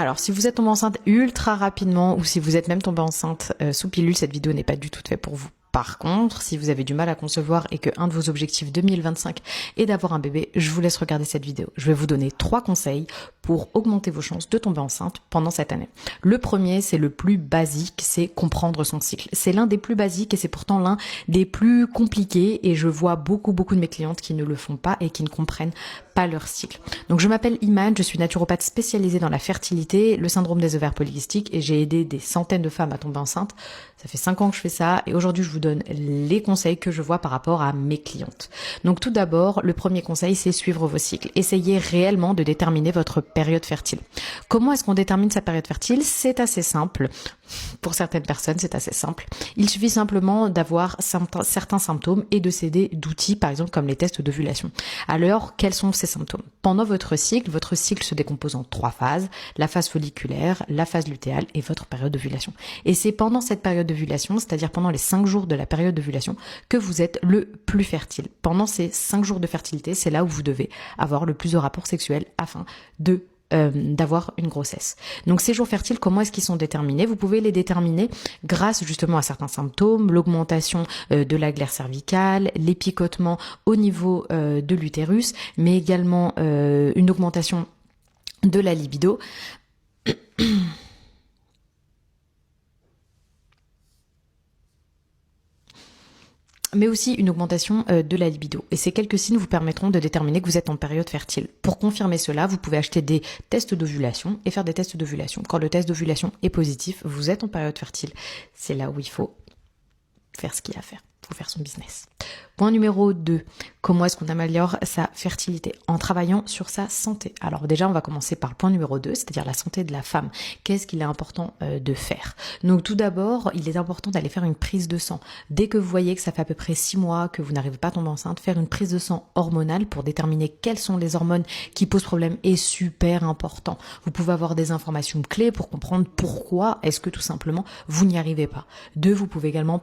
Alors, si vous êtes tombé enceinte ultra rapidement ou si vous êtes même tombé enceinte sous pilule, cette vidéo n'est pas du tout faite pour vous. Par contre, si vous avez du mal à concevoir et que un de vos objectifs 2025 est d'avoir un bébé, je vous laisse regarder cette vidéo. Je vais vous donner 3 conseils pour augmenter vos chances de tomber enceinte pendant cette année. Le premier, c'est le plus basique, c'est comprendre son cycle. C'est l'un des plus basiques et c'est pourtant l'un des plus compliqués et je vois beaucoup de mes clientes qui ne le font pas et qui ne comprennent pas leur cycle. Donc je m'appelle Imane, je suis naturopathe spécialisée dans la fertilité, le syndrome des ovaires polykystiques et j'ai aidé des centaines de femmes à tomber enceintes. Ça fait 5 ans que je fais ça et aujourd'hui je vous donne les conseils que je vois par rapport à mes clientes. Donc tout d'abord, le premier conseil, c'est suivre vos cycles. Essayez réellement de déterminer votre période fertile. Comment est-ce qu'on détermine sa période fertile? C'est assez simple. Pour certaines personnes, c'est assez simple. Il suffit simplement d'avoir certains symptômes et de s'aider d'outils, par exemple comme les tests d'ovulation. Alors, quels sont ces symptômes? Pendant votre cycle se décompose en 3 phases, la phase folliculaire, la phase lutéale et votre période d'ovulation. Et c'est pendant cette période d'ovulation, c'est-à-dire pendant les 5 jours de la période d'ovulation, que vous êtes le plus fertile. Pendant ces 5 jours de fertilité, c'est là où vous devez avoir le plus de rapports sexuels afin d'avoir une grossesse. Donc ces jours fertiles, comment est-ce qu'ils sont déterminés? Vous pouvez les déterminer grâce justement à certains symptômes, l'augmentation de la glaire cervicale, les picotements au niveau de l'utérus, mais également une augmentation de la libido. Mais aussi une augmentation de la libido. Et ces quelques signes vous permettront de déterminer que vous êtes en période fertile. Pour confirmer cela, vous pouvez acheter des tests d'ovulation et faire des tests d'ovulation. Quand le test d'ovulation est positif, vous êtes en période fertile. C'est là où il faut faire ce qu'il y a à faire. Il faut faire son business. Point numéro 2, comment est-ce qu'on améliore sa fertilité? En travaillant sur sa santé. Alors déjà, on va commencer par le point numéro 2, c'est-à-dire la santé de la femme. Qu'est-ce qu'il est important de faire? Donc tout d'abord, il est important d'aller faire une prise de sang. Dès que vous voyez que ça fait à peu près 6 mois que vous n'arrivez pas à tomber enceinte, faire une prise de sang hormonale pour déterminer quelles sont les hormones qui posent problème est super important. Vous pouvez avoir des informations clés pour comprendre pourquoi est-ce que tout simplement vous n'y arrivez pas. 2, vous pouvez également